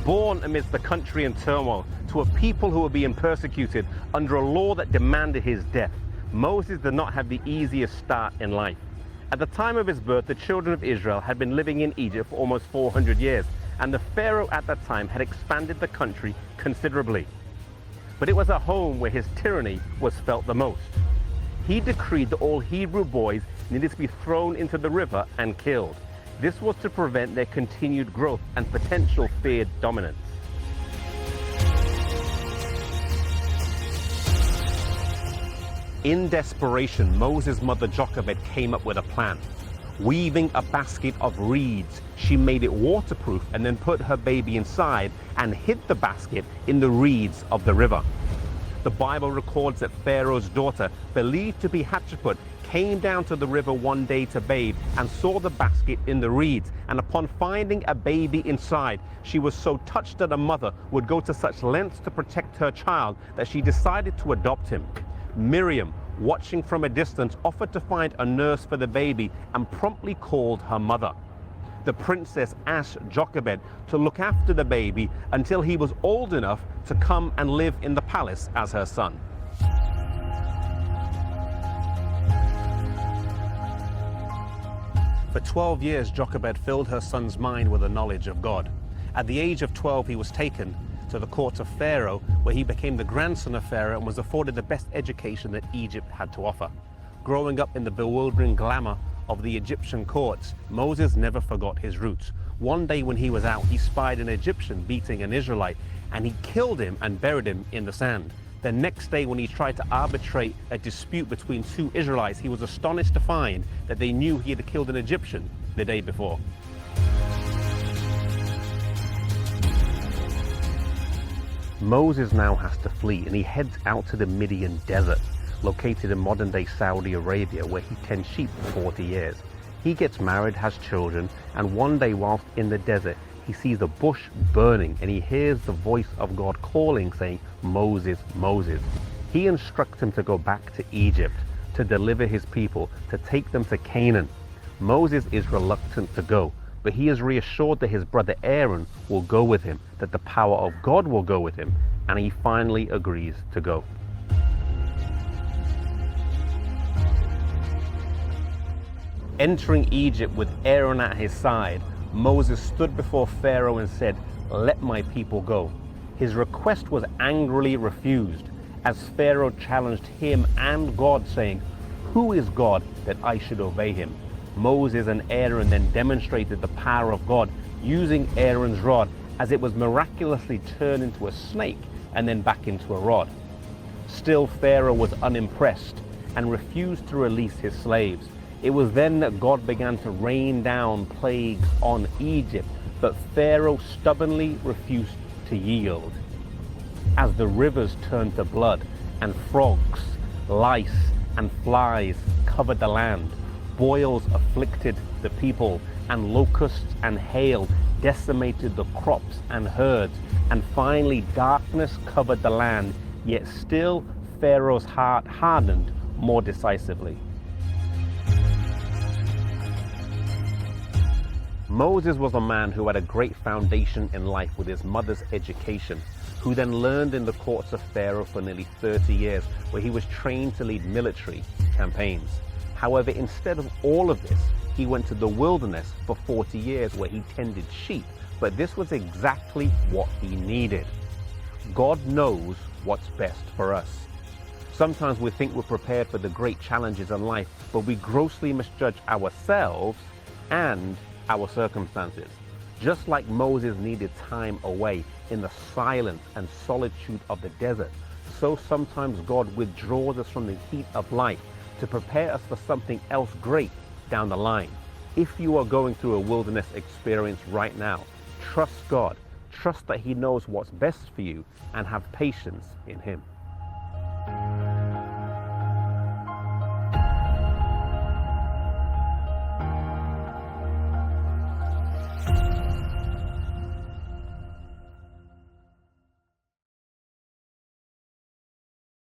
Born amidst the country in turmoil, to a people who were being persecuted under a law that demanded his death, Moses did not have the easiest start in life. At the time of his birth, the children of Israel had been living in Egypt for almost 400 years, and the Pharaoh at that time had expanded the country considerably. But it was at home where his tyranny was felt the most. He decreed that all Hebrew boys needed to be thrown into the river and killed. This was to prevent their continued growth and potential feared dominance. In desperation, Moses' mother Jochebed came up with a plan. Weaving a basket of reeds, she made it waterproof and then put her baby inside and hid the basket in the reeds of the river. The Bible records that Pharaoh's daughter, believed to be Hatshepsut, came down to the river one day to bathe and saw the basket in the reeds. And upon finding a baby inside, she was so touched that a mother would go to such lengths to protect her child that she decided to adopt him. Miriam, watching from a distance, offered to find a nurse for the baby and promptly called her mother. The princess asked Jochebed to look after the baby until he was old enough to come and live in the palace as her son. For 12 years, Jochebed filled her son's mind with the knowledge of God. At the age of 12, he was taken to the court of Pharaoh, where he became the grandson of Pharaoh and was afforded the best education that Egypt had to offer. Growing up in the bewildering glamour of the Egyptian courts, Moses never forgot his roots. One day when he was out, he spied an Egyptian beating an Israelite, and he killed him and buried him in the sand. The next day, when he tried to arbitrate a dispute between two Israelites, he was astonished to find that they knew he had killed an Egyptian the day before. Moses now has to flee, and he heads out to the Midian desert, located in modern-day Saudi Arabia, where he tends sheep for 40 years. He gets married, has children, and one day whilst in the desert, he sees a bush burning, and he hears the voice of God calling, saying, "Moses, Moses." He instructs him to go back to Egypt, to deliver his people, to take them to Canaan. Moses is reluctant to go, but he is reassured that his brother Aaron will go with him, that the power of God will go with him, and he finally agrees to go. Entering Egypt with Aaron at his side, Moses stood before Pharaoh and said, "Let my people go." His request was angrily refused, as Pharaoh challenged him and God, saying, "Who is God that I should obey him?" Moses and Aaron then demonstrated the power of God, using Aaron's rod, as it was miraculously turned into a snake and then back into a rod. Still, Pharaoh was unimpressed and refused to release his slaves. It was then that God began to rain down plagues on Egypt, but Pharaoh stubbornly refused to yield. As the rivers turned to blood, and frogs, lice, and flies covered the land, boils afflicted the people, and locusts and hail decimated the crops and herds, and finally darkness covered the land, yet still Pharaoh's heart hardened more decisively. Moses was a man who had a great foundation in life with his mother's education, who then learned in the courts of Pharaoh for nearly 30 years, where he was trained to lead military campaigns. However, instead of all of this, he went to the wilderness for 40 years where he tended sheep, but this was exactly what he needed. God knows what's best for us. Sometimes we think we're prepared for the great challenges in life, but we grossly misjudge ourselves and our circumstances. Just like Moses needed time away in the silence and solitude of the desert, so sometimes God withdraws us from the heat of life to prepare us for something else great down the line. If you are going through a wilderness experience right now, trust God, trust that He knows what's best for you, and have patience in Him.